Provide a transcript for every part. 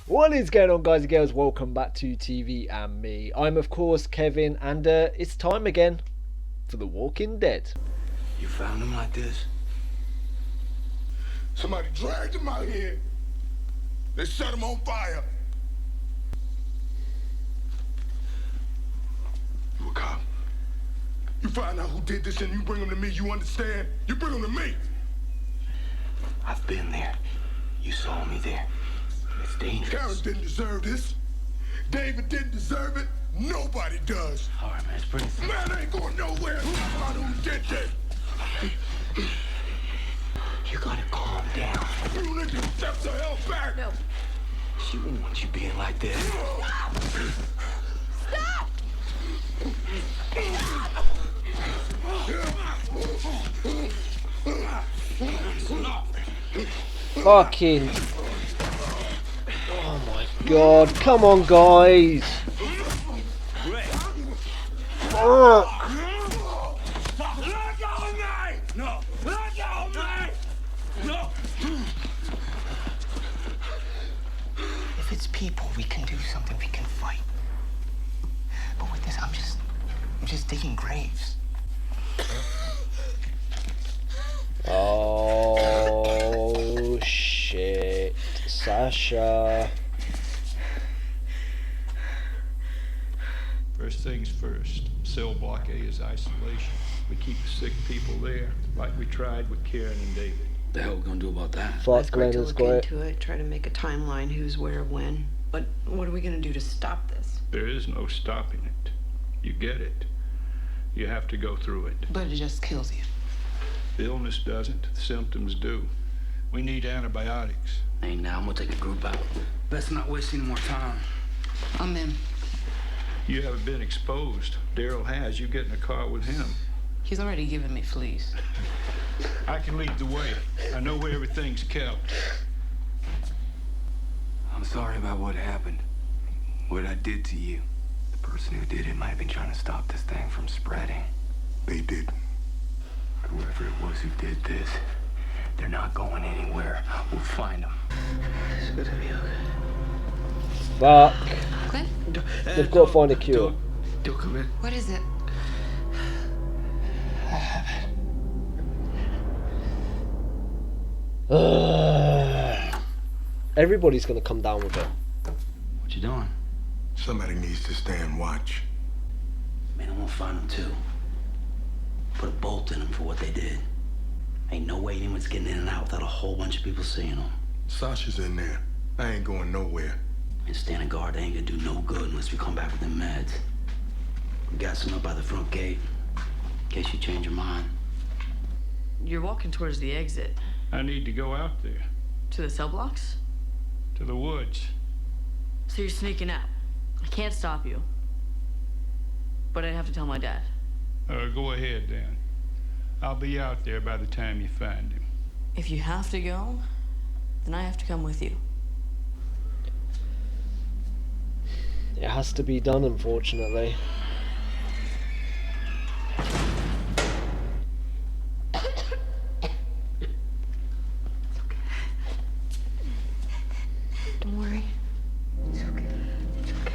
What is going on, guys and girls? Welcome back to TV and Me. I'm of course Kevin, and it's time again for The Walking Dead. You found him like this? Somebody dragged him out here. They set him on fire. You a cop. You find out who did this and you bring him to me, you understand? You bring him to me. I've been there. You saw me there. It's dangerous. Karen didn't deserve this. David didn't deserve it. Nobody does. All right, man, it's pretty simple. Man ain't going nowhere. Find who did this. You gotta calm down. You niggas step the hell back. No. She wouldn't want you being like this. Fucking... Oh my god, come on guys! Fuck! Let go of me! No! Let go of me! No! If it's people, we can do something. We can fight. But with this, I'm just digging graves. Oh shit, Sasha. First things first, cell block A is isolation. We keep the sick people there, like we tried with Karen and David. The hell we gonna do about that? Fuck, It's great to Glenn is look great. into it, try to make a timeline, who's where, when. But what are we gonna do to stop this? There is no stopping it. You get it. You have to go through it. But it just kills you. The illness doesn't, the symptoms do. We need antibiotics. Hey, now I'm gonna take a group out. Best not waste any more time. I'm in. You haven't been exposed. Daryl has. You get in a car with him. He's already given me fleas. I can lead the way. I know where everything's kept. I'm sorry about what happened. What I did to you. The person who did it might have been trying to stop this thing from spreading. They did. Whoever it was who did this, they're not going anywhere. We'll find them. It's good to be okay. Fuck. Glenn? They've got to find a cure. Don't come in. What is it? Everybody's gonna come down with it. What you doing? Somebody needs to stand watch. Man, I'm gonna find them too. Put a bolt in them for what they did. Ain't no way anyone's getting in and out without a whole bunch of people seeing them. Sasha's in there. I ain't going nowhere. And standing guard, they ain't gonna do no good unless we come back with them meds. We got some up by the front gate, in case you change your mind. You're walking towards the exit. I need to go out there, To the cell blocks? to the woods. So you're sneaking out. I can't stop you. But I'd have to tell my dad. Go ahead then. I'll be out there by the time you find him. If you have to go, then I have to come with you. It has to be done, unfortunately. Don't worry. It's okay. It's okay.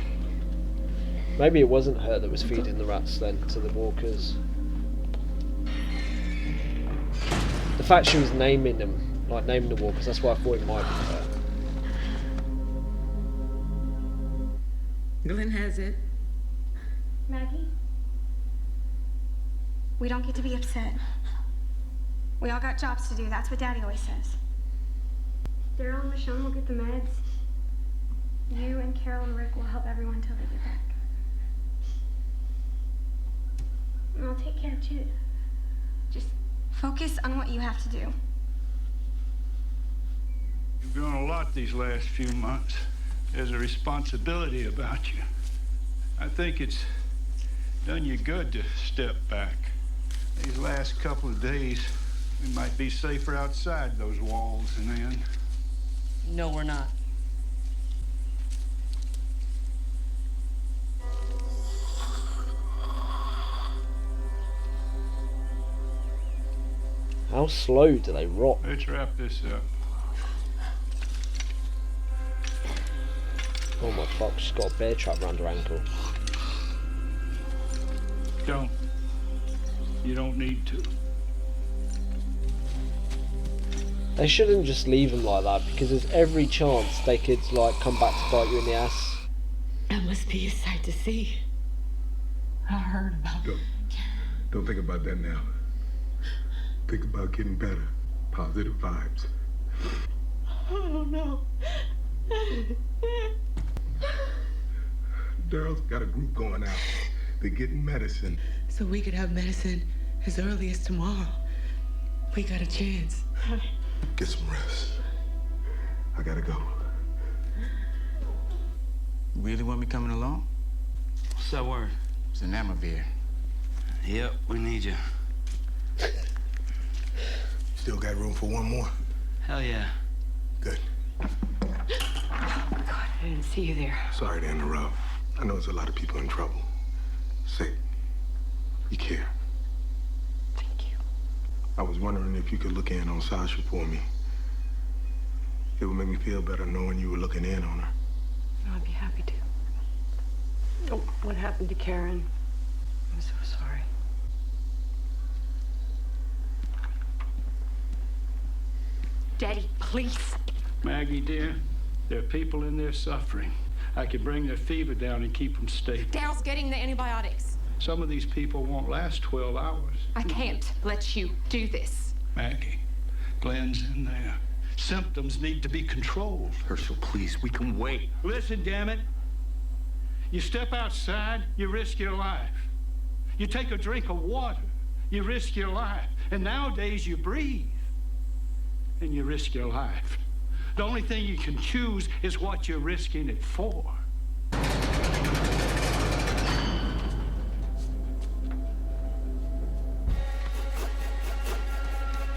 Maybe it wasn't her that was feeding the rats then to the walkers. The fact she was naming them, like naming the walkers, that's why I thought it might be her. Glenn has it. Maggie? We don't get to be upset. We all got jobs to do. That's what Daddy always says. Daryl and Michonne will get the meds. You and Carol and Rick will help everyone till they get back. And I'll take care of Jude. Just focus on what you have to do. You've grown a lot these last few months. There's a responsibility about you. I think it's done you good to step back. These last couple of days, we might be safer outside those walls and then... No, we're not. How slow do they rock? Let's wrap this up. Oh my fuck, she's got a bear trap around her ankle. Don't. You don't need to. They shouldn't just leave him like that, because there's every chance they could like come back to bite you in the ass. That must be a sight to see. I heard about it. Don't think about that now. Think about getting better. Positive vibes. Oh no. Daryl's got a group going out. They're getting medicine. So we could have medicine as early as tomorrow. We got a chance. Get some rest. I gotta go. Really want me coming along? What's that word? It's an Amavir. Yep, we need you. Still got room for one more? Hell yeah. Good. God, I didn't see you there. Sorry to interrupt. I know there's a lot of people in trouble. Say, you care. Thank you. I was wondering if you could look in on Sasha for me. It would make me feel better knowing you were looking in on her. I'd be happy to. Oh, what happened to Karen? I'm so sorry. Daddy, please. Maggie, dear, there are people in there suffering. I could bring their fever down and keep them stable. Daryl's getting the antibiotics. Some of these people won't last 12 hours. I can't let you do this. Maggie, Glenn's in there. Symptoms need to be controlled. Herschel, please, we can wait. Listen, damn it. You step outside, you risk your life. You take a drink of water, you risk your life. And nowadays you breathe, and you risk your life. The only thing you can choose is what you're risking it for.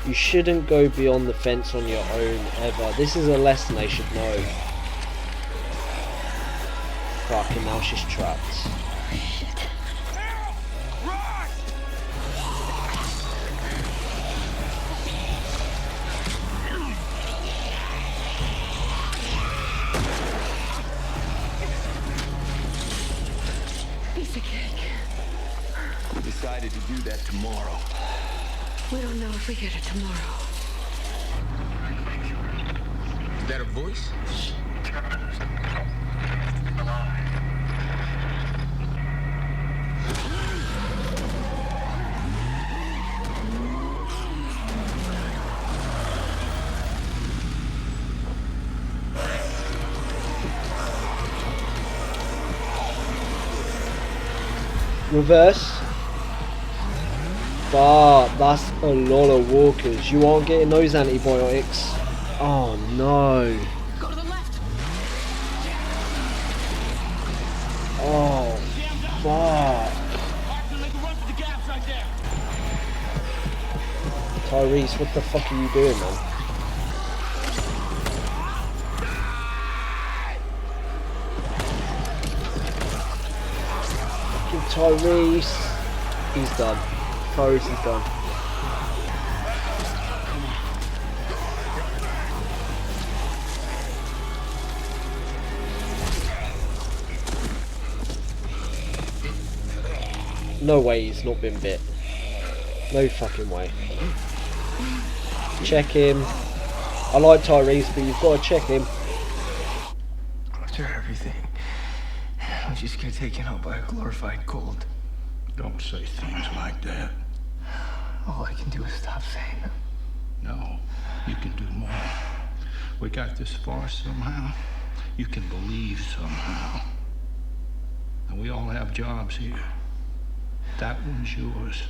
You shouldn't go beyond the fence on your own, ever. This is a lesson they should know. Fucking now she's trapped. Piece of cake. We decided to do that tomorrow. We don't know if we get it tomorrow. Is that a voice? Reverse. But that's a lot of walkers. You aren't getting those antibiotics. Oh no. Go to the left. Oh fuck. Tyrese, what the fuck are you doing, man? Fucking Tyrese. He's done. Tyrese is done. No way he's not been bit. No fucking way. Check him. I like Tyrese, but you've got to check him. After everything, I'm just get taken out by a glorified cold. Don't say things like that. All I can do is stop saying them. No, you can do more. We got this far somehow. You can believe somehow. And we all have jobs here. That one's yours.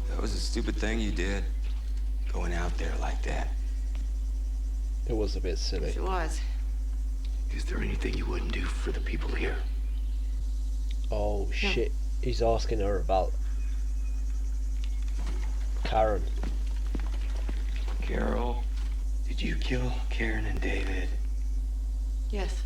That was a stupid thing you did. Going out there like that. It was a bit silly. It was. Is there anything you wouldn't do for the people here? Oh shit, he's asking her about Karen. Carol, did you kill Karen and David? Yes.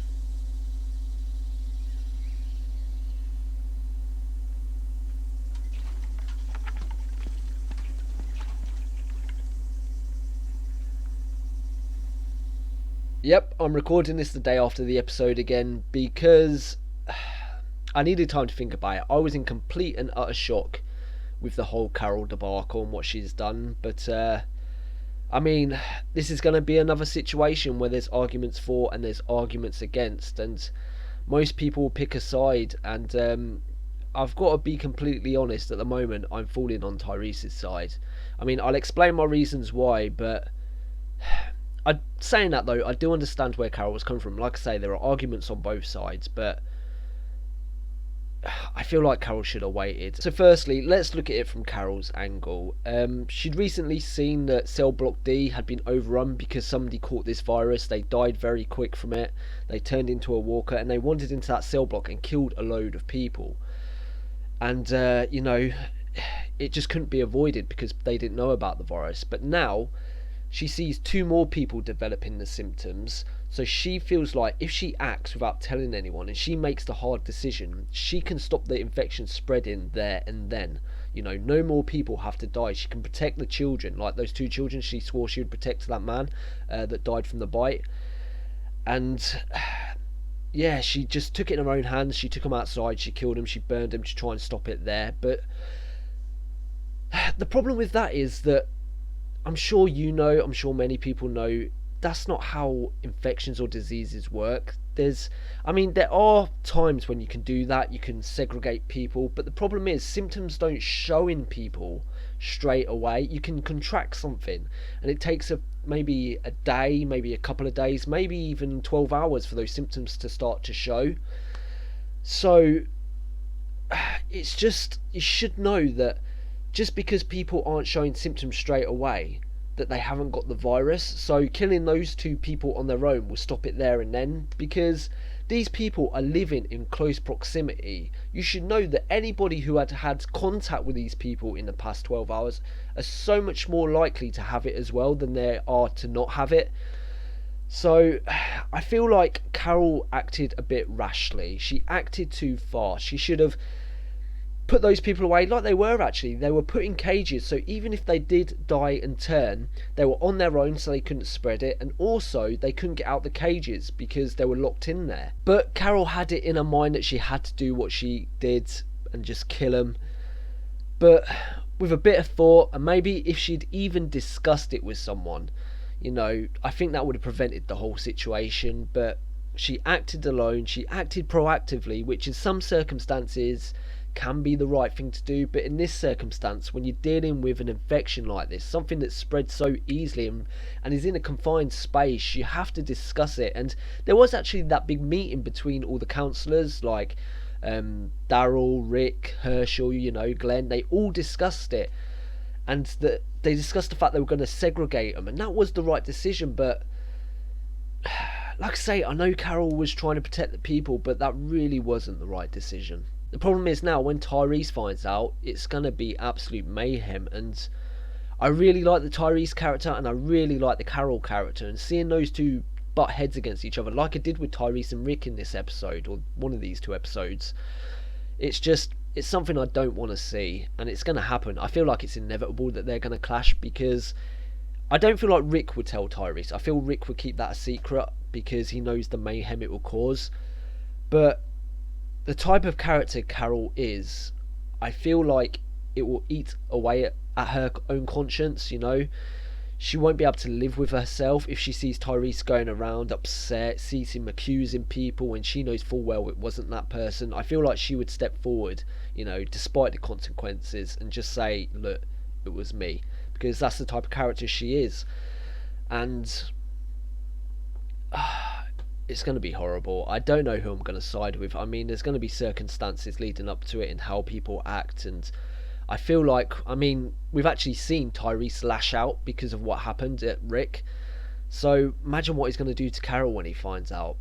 Yep, I'm recording this the day after the episode again because I needed time to think about it. I was in complete and utter shock with the whole Carol debacle and what she's done, but I mean, this is going to be another situation where there's arguments for and there's arguments against, and most people will pick a side, and I've got to be completely honest, at the moment I'm falling on Tyrese's side. I mean, I'll explain my reasons why, but saying that though, I do understand where Carol was coming from. Like I say, there are arguments on both sides, but I feel like Carol should have waited. So firstly, let's look at it from Carol's angle. She'd recently seen that cell block D had been overrun because somebody caught this virus. They died very quick from it. They turned into a walker and they wandered into that cell block and killed a load of people. And you know, it just couldn't be avoided because they didn't know about the virus. But now she sees 2 more people developing the symptoms, so she feels like if she acts without telling anyone and she makes the hard decision, she can stop the infection spreading there and then. You know, no more people have to die. She can protect the children, like those 2 children she swore she would protect that man that died from the bite. And yeah, she just took it in her own hands. She took him outside, she killed him, she burned him to try and stop it there. But the problem with that is that I'm sure you know, I'm sure many people know, that's not how infections or diseases work. There are times when you can do that, you can segregate people, but the problem is symptoms don't show in people straight away. You can contract something and it takes maybe a day, maybe a couple of days, maybe even 12 hours for those symptoms to start to show. So it's just, you should know that just because people aren't showing symptoms straight away, that they haven't got the virus. So killing those 2 people on their own will stop it there and then, because these people are living in close proximity. You should know that anybody who had contact with these people in the past 12 hours are so much more likely to have it as well than they are to not have it. So I feel like Carol acted a bit rashly. She acted too fast. She should have put those people away like they were. Actually, they were put in cages, so even if they did die and turn, they were on their own, so they couldn't spread it, and also they couldn't get out the cages because they were locked in there. But Carol had it in her mind that she had to do what she did and just kill them. But with a bit of thought, and maybe if she'd even discussed it with someone, you know, I think that would have prevented the whole situation. But she acted alone, she acted proactively, which in some circumstances can be the right thing to do, but in this circumstance, when you're dealing with an infection like this, something that spreads so easily and is in a confined space, you have to discuss it. And there was actually that big meeting between all the counsellors, like Daryl, Rick, Herschel, you know, Glenn. They all discussed it, and they discussed the fact they were going to segregate them, and that was the right decision. But like I say, I know Carol was trying to protect the people, but that really wasn't the right decision. The problem is now when Tyrese finds out, it's going to be absolute mayhem. And I really like the Tyrese character and I really like the Carol character, and seeing those 2 butt heads against each other like I did with Tyrese and Rick in this episode, or one of these 2 episodes, it's something I don't want to see, and it's going to happen. I feel like it's inevitable that they're going to clash, because I don't feel like Rick would tell Tyrese. I feel Rick would keep that a secret because he knows the mayhem it will cause. But the type of character Carol is, I feel like it will eat away at her own conscience, you know. She won't be able to live with herself if she sees Tyrese going around upset, sees him accusing people when she knows full well it wasn't that person. I feel like she would step forward, you know, despite the consequences, and just say, look, it was me, because that's the type of character she is. And it's going to be horrible. I don't know who I'm going to side with. I mean, there's going to be circumstances leading up to it and how people act, and I feel like, I mean, we've actually seen Tyrese lash out because of what happened at Rick. So imagine what he's going to do to Carol when he finds out.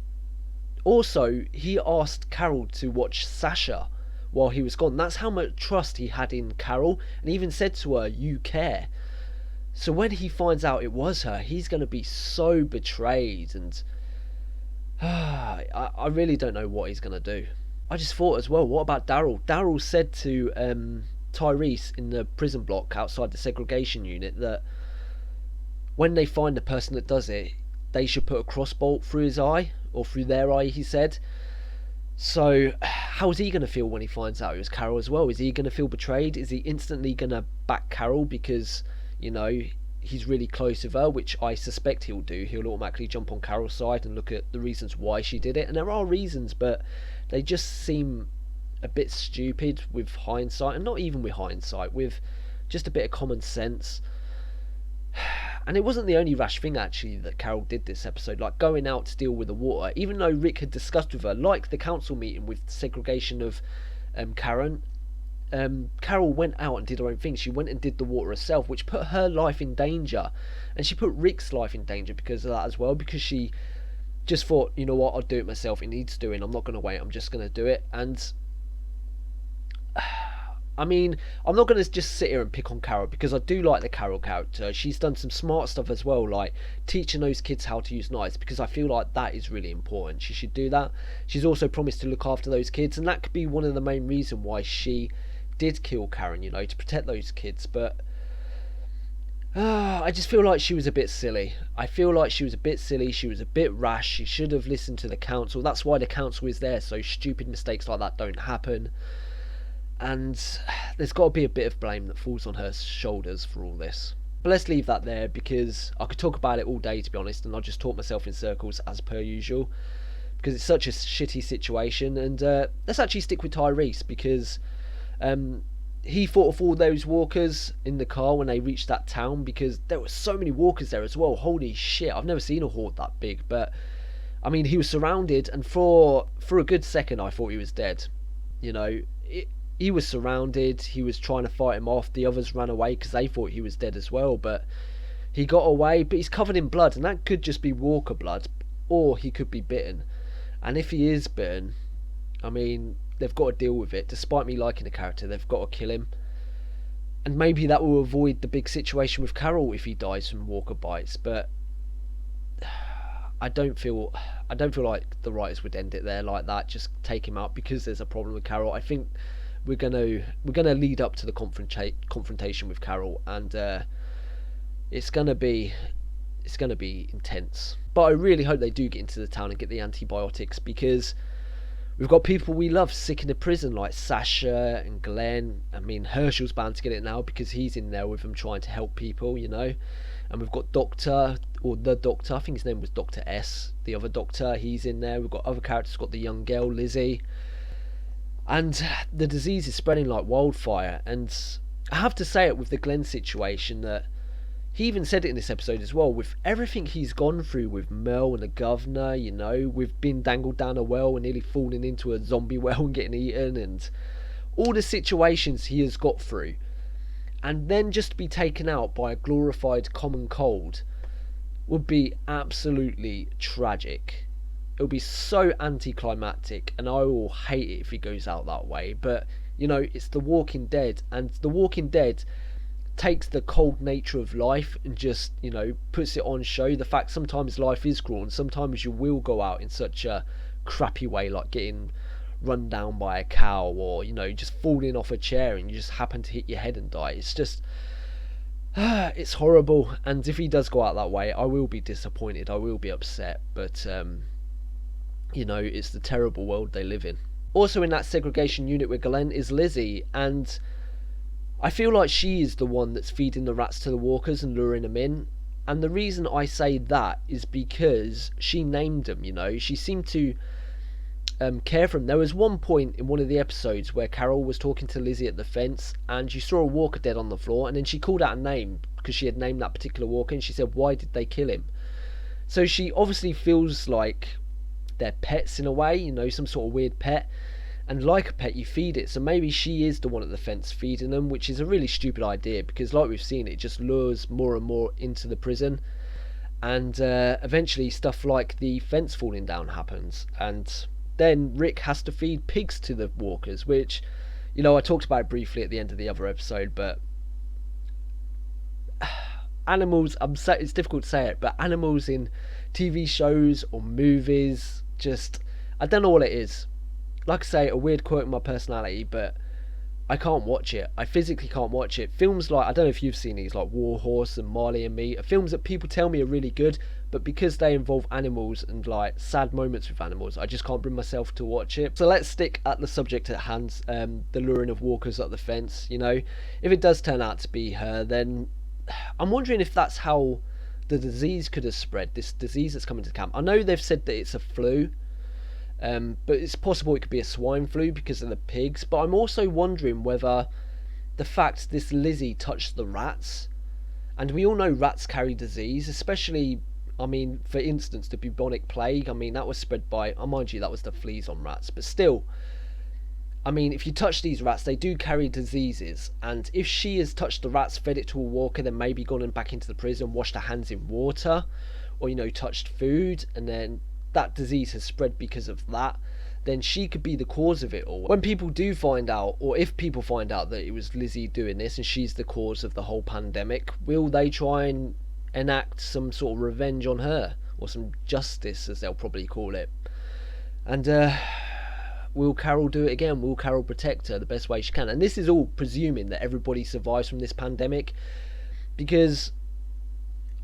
Also, he asked Carol to watch Sasha while he was gone. That's how much trust he had in Carol, and he even said to her, you care. So when he finds out it was her, he's going to be so betrayed, and I really don't know what he's going to do. I just thought as well, what about Daryl? Daryl said to Tyrese in the prison block outside the segregation unit that when they find the person that does it, they should put a crossbolt through his eye, or through their eye, he said. So how's he going to feel when he finds out it was Carol as well? Is he going to feel betrayed? Is he instantly going to back Carol because, you know, he's really close with her, which I suspect he'll do. He'll automatically jump on Carol's side and look at the reasons why she did it. And there are reasons, but they just seem a bit stupid with hindsight, and not even with hindsight, with just a bit of common sense. And it wasn't the only rash thing actually that Carol did this episode, like going out to deal with the water, even though Rick had discussed with her, like the council meeting with segregation of Karen. Carol went out and did her own thing. She went and did the water herself, which put her life in danger, and she put Rick's life in danger because of that as well, because she just thought, you know what, I'll do it myself, it needs doing, I'm not going to wait, I'm just going to do it. And I mean, I'm not going to just sit here and pick on Carol, because I do like the Carol character. She's done some smart stuff as well, like teaching those kids how to use knives, because I feel like that is really important. She should do that. She's also promised to look after those kids, and that could be one of the main reasons why she did kill Karen, you know, to protect those kids. But I just feel like she was a bit silly. I feel like she was a bit silly. She was a bit rash. She should have listened to the council. That's why the council is there, so stupid mistakes like that don't happen. And there's got to be a bit of blame that falls on her shoulders for all this. But let's leave that there, because I could talk about it all day, to be honest, and I'll just talk myself in circles as per usual, because it's such a shitty situation. And let's actually stick with Tyrese, because he fought off all those walkers in the car when they reached that town, because there were so many walkers there as well. Holy shit, I've never seen a horde that big. But I mean, he was surrounded, and for a good second I thought he was dead. You know, he was surrounded, he was trying to fight him off, the others ran away because they thought he was dead as well, but he got away. But he's covered in blood, and that could just be walker blood, or he could be bitten. And if he is bitten, I mean, they've got to deal with it. Despite me liking the character, they've got to kill him. And maybe that will avoid the big situation with Carol if he dies from walker bites. But I don't feel like the writers would end it there like that. Just take him out because there's a problem with Carol. I think we're gonna lead up to the confrontation with Carol, and it's gonna be intense. But I really hope they do get into the town and get the antibiotics, because we've got people we love sick in the prison, like Sasha and Glenn. I mean, Herschel's bound to get it now because he's in there with them trying to help people, you know. And we've got the Doctor, I think his name was Dr. S, the other Doctor, he's in there. We've got other characters, we've got the young girl, Lizzie. And the disease is spreading like wildfire. And I have to say it with the Glenn situation, that he even said it in this episode as well, with everything he's gone through with Mel and the governor, you know, with being dangled down a well and nearly falling into a zombie well and getting eaten, and all the situations he has got through, and then just to be taken out by a glorified common cold would be absolutely tragic. It would be so anticlimactic, and I will hate it if he goes out that way. But, you know, it's The Walking Dead, and The Walking Dead takes the cold nature of life and just, you know, puts it on show. The fact sometimes life is cruel, and sometimes you will go out in such a crappy way, like getting run down by a cow, or, you know, just falling off a chair and you just happen to hit your head and die. It's just it's horrible. And if he does go out that way, I will be disappointed, I will be upset. But you know, it's the terrible world they live in. Also in that segregation unit with Glenn is Lizzie, and I feel like she is the one that's feeding the rats to the walkers and luring them in. And the reason I say that is because she named them, you know. She seemed to care for them. There was one point in one of the episodes where Carol was talking to Lizzie at the fence, and she saw a walker dead on the floor, and then she called out a name because she had named that particular walker, and she said, why did they kill him? So she obviously feels like they're pets in a way, you know, some sort of weird pet. And like a pet, you feed it. So maybe she is the one at the fence feeding them, which is a really stupid idea, because like we've seen, it just lures more and more into the prison. And eventually stuff like the fence falling down happens. And then Rick has to feed pigs to the walkers, which, you know, I talked about it briefly at the end of the other episode, but animals, it's difficult to say it, but animals in TV shows or movies, just, I don't know what it is. Like I say, a weird quirk in my personality, but I can't watch it. I physically can't watch it. Films like, I don't know if you've seen these, like War Horse and Marley and Me, are films that people tell me are really good, but because they involve animals and like sad moments with animals, I just can't bring myself to watch it. So let's stick at the subject at hand, the luring of walkers up the fence. You know, if it does turn out to be her, then I'm wondering if that's how the disease could have spread, this disease that's coming to camp. I know they've said that it's a flu, but it's possible it could be a swine flu because of the pigs. But I'm also wondering whether the fact this Lizzie touched the rats, and we all know rats carry disease, especially, I mean, for instance, the bubonic plague. I mean, that was spread by, mind you, that was the fleas on rats, but still, I mean, if you touch these rats, they do carry diseases, and if she has touched the rats, fed it to a walker, then maybe gone back into the prison, washed her hands in water, or, you know, touched food, and then that disease has spread because of that, then she could be the cause of it all. When people do find out, or if people find out that it was Lizzie doing this and she's the cause of the whole pandemic, will they try and enact some sort of revenge on her, or some justice, as they'll probably call it? And will Carol do it again? Will Carol protect her the best way she can? And this is all presuming that everybody survives from this pandemic, because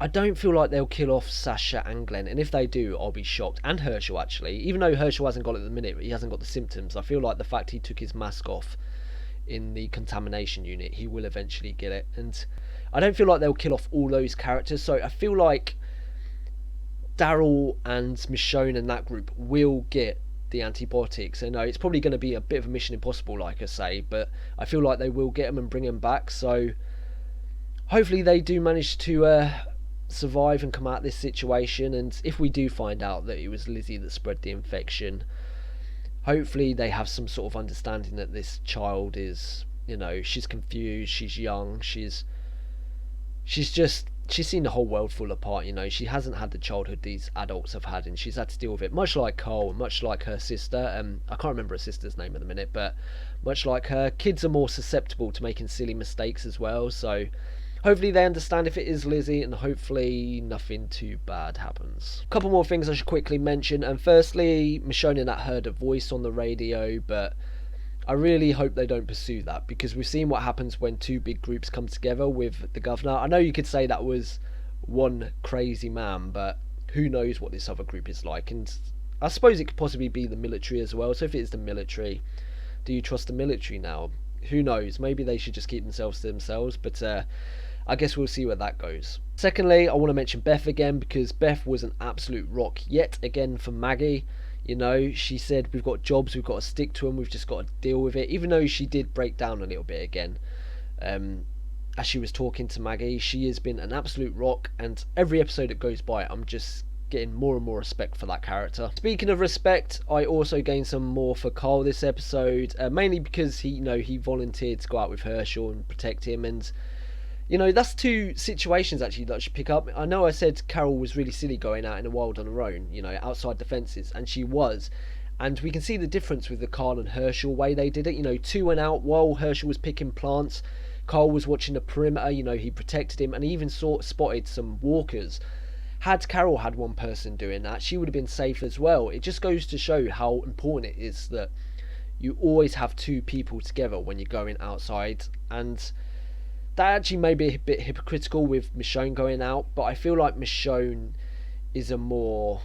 I don't feel like they'll kill off Sasha and Glenn, and if they do, I'll be shocked. And Herschel, actually. Even though Herschel hasn't got it at the minute, he hasn't got the symptoms, I feel like the fact he took his mask off in the contamination unit, he will eventually get it. And I don't feel like they'll kill off all those characters, so I feel like Daryl and Michonne and that group will get the antibiotics. I know it's probably going to be a bit of a Mission Impossible, like I say, but I feel like they will get them and bring them back, so hopefully they do manage to survive and come out of this situation. And if we do find out that it was Lizzie that spread the infection, hopefully they have some sort of understanding that this child is, you know, she's confused, she's young, she's seen the whole world fall apart, you know. She hasn't had the childhood these adults have had, and she's had to deal with it, much like Cole, and much like her sister. I can't remember her sister's name at the minute, but much like her, kids are more susceptible to making silly mistakes as well, so hopefully they understand if it is Lizzie, and hopefully nothing too bad happens. A couple more things I should quickly mention, and firstly, Michonne and that heard a voice on the radio, but I really hope they don't pursue that, because we've seen what happens when two big groups come together with the governor. I know you could say that was one crazy man, but who knows what this other group is like, and I suppose it could possibly be the military as well. So if it is the military, do you trust the military now? Who knows, maybe they should just keep themselves to themselves, but I guess we'll see where that goes. Secondly, I want to mention Beth again, because Beth was an absolute rock yet again for Maggie. You know, she said, we've got jobs, we've got to stick to them, we've just got to deal with it. Even though she did break down a little bit again, as she was talking to Maggie, she has been an absolute rock, and every episode that goes by, I'm just getting more and more respect for that character. Speaking of respect, I also gained some more for Carl this episode, mainly because he volunteered to go out with Herschel and protect him, and you know, that's two situations actually that I should pick up. I know I said Carol was really silly going out in the wild on her own, you know, outside the fences, and she was. And we can see the difference with the Carl and Herschel way they did it. You know, two went out while Herschel was picking plants. Carl was watching the perimeter, you know, he protected him, and he even spotted some walkers. Had Carol had one person doing that, she would have been safe as well. It just goes to show how important it is that you always have two people together when you're going outside, and that actually may be a bit hypocritical with Michonne going out, but I feel like Michonne is a more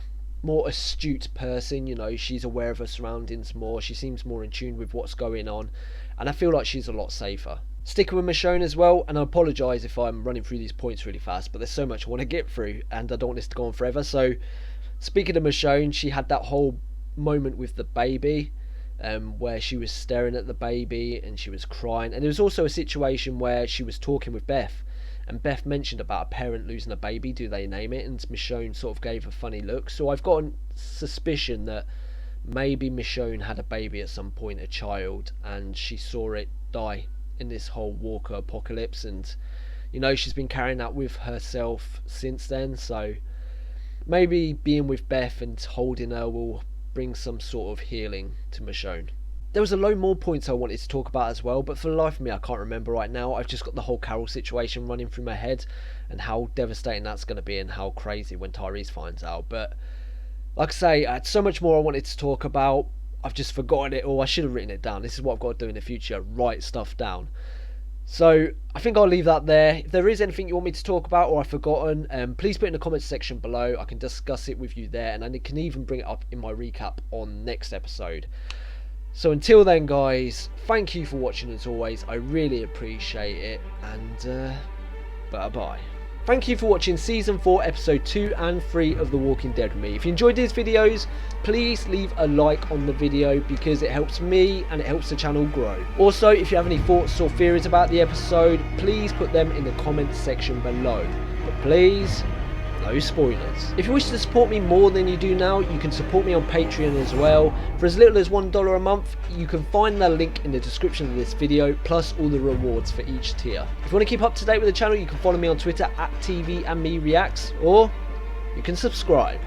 astute person, you know, she's aware of her surroundings more, she seems more in tune with what's going on, and I feel like she's a lot safer. Sticking with Michonne as well, and I apologise if I'm running through these points really fast, but there's so much I want to get through, and I don't want this to go on forever. So, speaking of Michonne, she had that whole moment with the baby, where she was staring at the baby and she was crying, and there was also a situation where she was talking with Beth, and Beth mentioned about a parent losing a baby, do they name it, and Michonne sort of gave a funny look. So I've got a suspicion that maybe Michonne had a baby at some point, a child, and she saw it die in this whole Walker apocalypse, and you know, she's been carrying that with herself since then, so maybe being with Beth and holding her will bring some sort of healing to Michonne. There was a load more points I wanted to talk about as well, but for the life of me I can't remember right now. I've just got the whole Carol situation running through my head, and how devastating that's going to be, and how crazy when Tyrese finds out. But like I say, I had so much more I wanted to talk about. I've just forgotten it all. I should have written it down. This is what I've got to do in the future, write stuff down. So I think I'll leave that there. If there is anything you want me to talk about or I've forgotten, please put it in the comments section below. I can discuss it with you there, and I can even bring it up in my recap on next episode. So until then, guys, thank you for watching as always. I really appreciate it, and bye-bye. Thank you for watching Season 4, Episode 2 and 3 of The Walking Dead with me. If you enjoyed these videos, please leave a like on the video because it helps me and it helps the channel grow. Also, if you have any thoughts or theories about the episode, please put them in the comments section below. But please, no spoilers. If you wish to support me more than you do now, you can support me on Patreon as well. For as little as $1 a month, you can find the link in the description of this video, plus all the rewards for each tier. If you want to keep up to date with the channel, you can follow me on Twitter @TVandMeReacts, or you can subscribe.